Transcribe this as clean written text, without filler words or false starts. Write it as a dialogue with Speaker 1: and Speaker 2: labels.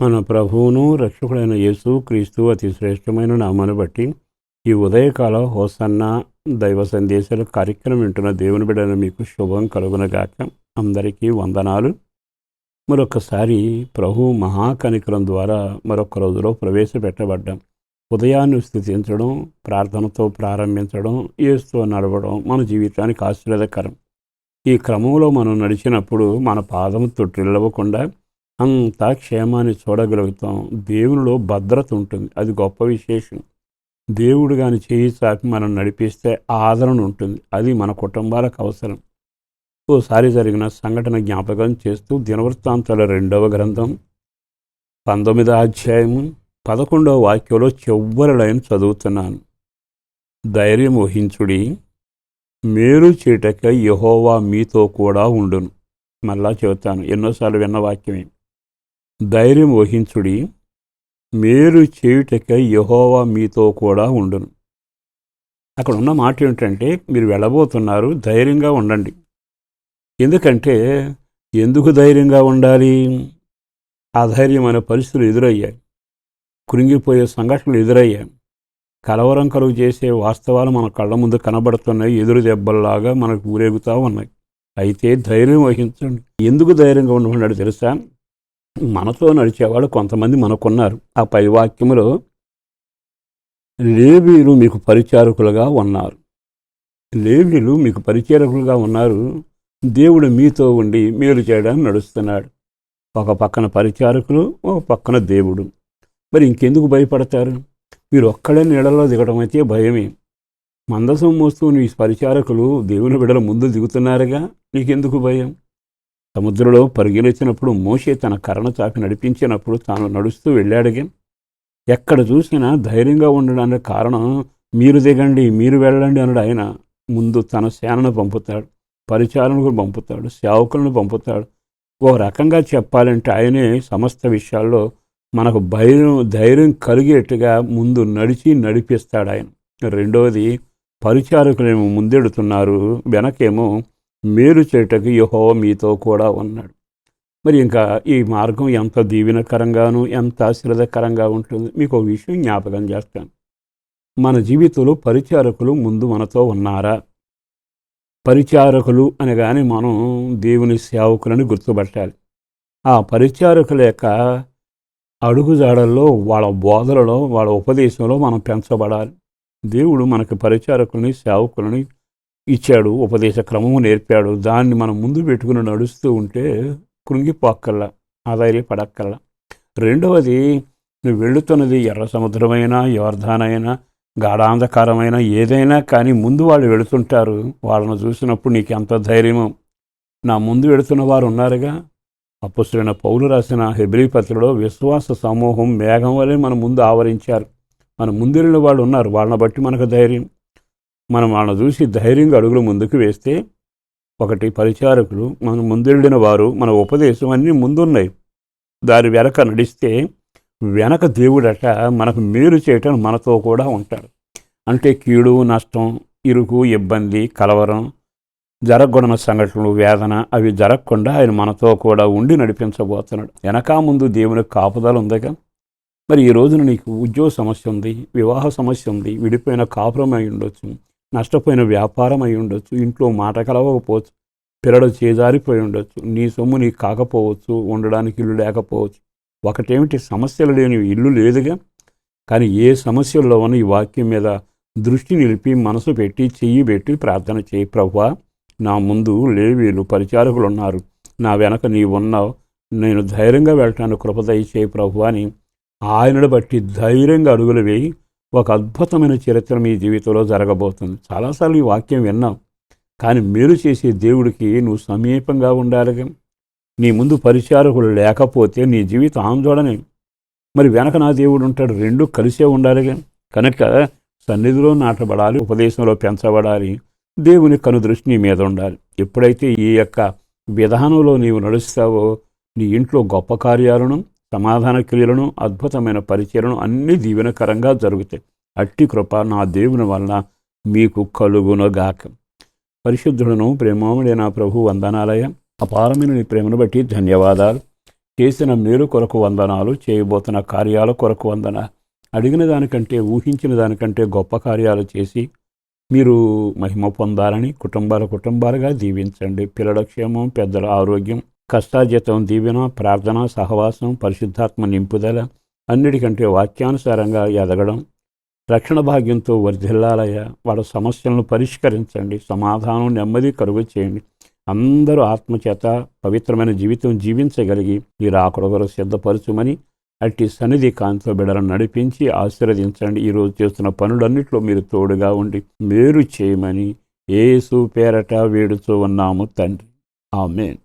Speaker 1: మన ప్రభువును రక్షకుడైన యేసు క్రీస్తు అతి శ్రేష్టమైన నామాన్ని బట్టి ఈ ఉదయకాల హోసన్న దైవ సందేశాల కార్యక్రమం వింటున్న దేవుని బిడ్డన మీకు శుభం కలుగునగాక. అందరికీ వందనాలు. మరొకసారి ప్రభు మహాకనికరం ద్వారా మరొక రోజులో ప్రవేశపెట్టబడ్డాం. ఉదయాన్ని స్తుతించడం, ప్రార్థనతో ప్రారంభించడం, యేసుతో నడవడం మన జీవితానికి ఆశీర్వాదకరం. ఈ క్రమంలో మనం నడిచినప్పుడు మన పాదం తొట్టిల్లవకుండా అంతా క్షేమాన్ని చూడగలుగుతాం. దేవునిలో భద్రత ఉంటుంది, అది గొప్ప విశేషం. దేవుడు కానీ చేయి చాపి మనం నడిపిస్తే ఆదరణ ఉంటుంది, అది మన కుటుంబాలకు అవసరం. ఓసారి జరిగిన సంఘటన జ్ఞాపకం చేస్తూ దినవృత్తాంతాల 2వ గ్రంథం 19వ అధ్యాయము 11వ వాక్యంలో చివరి లైన్ చదువుతున్నాను. ధైర్యం వహించుడి, మేలు చేయటకై యెహోవా మీతో కూడా ఉండును. మళ్ళా చెబుతాను, ఎన్నోసార్లు విన్న వాక్యమే. ధైర్యం వహించుడి, మేలు చేయుటకై యెహోవా మీతో కూడా ఉండును. అక్కడ ఉన్న మాట ఏమిటంటే, మీరు వెళ్ళబోతున్నారు, ధైర్యంగా ఉండండి. ఎందుకంటే ఎందుకు ధైర్యంగా ఉండాలి? అధైర్యమైన పరిస్థితులు ఎదురయ్యాయి, కృంగిపోయే సంఘటనలు ఎదురయ్యాయి, కలవరం కలుగు చేసే వాస్తవాలు మన కళ్ళ ముందు కనబడుతున్నాయి, ఎదురు దెబ్బల్లాగా మనకు ఊరేగుతూ ఉన్నాయి. అయితే ధైర్యం వహించండి. ఎందుకు ధైర్యంగా ఉండమన్నాడు తెలుసా? మనతో నడిచేవాళ్ళు కొంతమంది మనకున్నారు. ఆ పై వాక్యములో లేవీయులు మీకు పరిచారకులుగా ఉన్నారు. లేవీయులు మీకు పరిచారకులుగా ఉన్నారు. దేవుడు మీతో ఉండి మేలు చేయడానికి నడుస్తున్నాడు. ఒక పక్కన పరిచారకులు, ఒక పక్కన దేవుడు. మరి ఇంకెందుకు భయపడతారు? మీరు ఒక్కడే నీడలో దిగడం అయితే భయమే. మందసం మోస్తూ నీ పరిచారకులు దేవుని బిడ్డల ముందు దిగుతున్నారుగా, నీకెందుకు భయం? సముద్రంలో పరిగెలిచినప్పుడు మోషే తన కర్ర చాపి నడిపించినప్పుడు తాను నడుస్తూ వెళ్ళాడుగా. ఎక్కడ చూసినా ధైర్యంగా ఉండడానికి కారణం మీరు దిగండి, మీరు వెళ్ళండి అన్నాడు. ఆయన ముందు తన సేనను పంపుతాడు, పరిచారణకు పంపుతాడు, సేవకులను పంపుతాడు. ఓ రకంగా చెప్పాలంటే ఆయనే సమస్త విషయాల్లో మనకు ధైర్యం కలిగేట్టుగా ముందు నడిపిస్తాడు ఆయన. రెండవది, పరిచారకులేమో ముందెడుతున్నారు, వెనకేమో మేలు చేయటకు యెహోవా మీతో కూడా ఉన్నాడు. మరి ఇంకా ఈ మార్గం ఎంత దీవెనకరంగాను ఎంత ఆశీర్వాదకరంగా ఉంటుంది. మీకు ఒక విషయం జ్ఞాపకం చేస్తాను. మన జీవితంలో పరిచారకులు ముందు మనతో ఉన్నారా? పరిచారకులు అనగానే మనం దేవుని సేవకులని గుర్తుపట్టాలి. ఆ పరిచారకుల యొక్క అడుగుజాడల్లో, వాళ్ళ బోధలలో, వాళ్ళ ఉపదేశంలో మనం పెంచబడాలి. దేవుడు మనకు పరిచారకుల్ని, సేవకులని ఇచ్చాడు, ఉపదేశ క్రమము నేర్పాడు. దాన్ని మనం ముందు పెట్టుకుని నడుస్తూ ఉంటే కృంగిపోక్కల్లా, ఆధార్యపడక్కల్లా. రెండవది, నువ్వు వెళుతున్నది ఎర్ర సముద్రమైనా, యోర్దానైనా, గాఢాంధకారమైన ఏదైనా కానీ ముందు వాళ్ళు వెళుతుంటారు. వాళ్ళను చూసినప్పుడు నీకు ఎంత ధైర్యమో. నా ముందు వెళుతున్న వారు ఉన్నారుగా. అపొస్తలుడైన పౌలు రాసిన హెబ్రీ పత్రికలో విశ్వాస సమూహం మేఘం వలె మన ముందు ఆవరించారు. మన ముందెళ్ళిన వాళ్ళు ఉన్నారు, వాళ్ళని బట్టి మనకు ధైర్యం. మనం వాళ్ళని చూసి ధైర్యంగా అడుగులు ముందుకు వేస్తే, ఒకటి పరిచారకులు, మన ముందెళ్ళిన వారు, మన ఉపదేశం అన్నీ ముందున్నాయి. దాని వెనక నడిస్తే వెనక దేవుడట మనకు మేలు చేయటం మనతో కూడా ఉంటాడు. అంటే కీడు, నష్టం, ఇరుకు, ఇబ్బంది, కలవరం, జరగకూడని సంఘటనలు, వేదన అవి జరగకుండా ఆయన మనతో కూడా ఉండి నడిపించబోతున్నాడు. వెనక ముందు దేవునికి కాపుదల ఉందిగా. మరి ఈ రోజున నీకు ఉద్యోగ సమస్య ఉంది, వివాహ సమస్య ఉంది, విడిపోయిన కాపురం అయి ఉండొచ్చు, నష్టపోయిన వ్యాపారం అయి ఉండొచ్చు, ఇంట్లో మాట కలవకపోవచ్చు, పిల్లలు చేజారిపోయి ఉండొచ్చు, నీ సొమ్ము నీకు కాకపోవచ్చు, ఉండడానికి ఇల్లు లేకపోవచ్చు. ఒకటేమిటి, సమస్యలు లేని ఇల్లు లేదుగా. కానీ ఏ సమస్యల్లో ఉన్న ఈ వాక్యం మీద దృష్టి నిలిపి, మనసు పెట్టి, చెయ్యి పెట్టి ప్రార్థన చేయి. ప్రభువా, నా ముందు లేవీయులు పరిచారకులు ఉన్నారు, నా వెనక నీవు ఉన్నావు, నేను ధైర్యంగా వెళ్ళటానికి కృప దయచేయి ప్రభువా అని ఆయనను బట్టి ధైర్యంగా అడుగులు వేయి. ఒక అద్భుతమైన చరిత్ర మీ జీవితంలో జరగబోతుంది. చాలాసార్లు ఈ వాక్యం విన్నాం, కానీ మేలు చేసే దేవుడికి నువ్వు సమీపంగా ఉండాలిగా. నీ ముందు పరిచారకులు లేకపోతే నీ జీవితం ఆందోళనే. మరి వెనక నా దేవుడు ఉంటాడు, రెండు కలిసే ఉండాలిగా. కనుక సన్నిధిలో నాటబడాలి, ఉపదేశంలో పెంచబడాలి, దేవుని కనుదృష్టి నీ మీద ఉండాలి. ఎప్పుడైతే ఈ యొక్క విధానంలో నీవు నడుస్తావో నీ ఇంట్లో గొప్ప కార్యాలను, సమాధాన క్రియలను, అద్భుతమైన పరిచయలను అన్నీ దీవెనకరంగా జరుగుతాయి. అట్టి కృప నా దేవుని వలన మీకు కలుగునగాక. పరిశుద్ధులను ప్రేమోమడే నా ప్రభు వందనాలయ. అపారమైన నీ ప్రేమను బట్టి ధన్యవాదాలు. చేసిన మేలు కొరకు వందనాలు, చేయబోతున్న కార్యాల కొరకు వందనాలు. అడిగిన దానికంటే, ఊహించిన దానికంటే గొప్ప కార్యాలు చేసి మీరు మహిమ పొందాలని కుటుంబాలుగా దీవించండి. పిల్లల క్షేమం, పెద్దల ఆరోగ్యం, కష్టార్జితం, దీవెన, ప్రార్థన, సహవాసం, పరిశుద్ధాత్మ నింపుదల, అన్నిటికంటే వాక్యానుసారంగా ఎదగడం, రక్షణ భాగ్యంతో వర్ధిల్లాలయ్యా. వాళ్ళ సమస్యలను పరిష్కరించండి. సమాధానం, నెమ్మది కలుగు చేయండి. అందరూ ఆత్మచేత పవిత్రమైన జీవితం జీవించగలిగి ఈ రాకడ కొరకు సిద్ధపరచుమని అట్టి సన్నిధి కాంతిలో బిడ్డలను నడిపించి ఆశీర్వదించండి. ఈరోజు చేస్తున్న పనులన్నింటిలో మీరు తోడుగా ఉండి మేలు చేయమని యేసు పేరట వేడుతూ ఉన్నాము తండ్రి. ఆమేన్.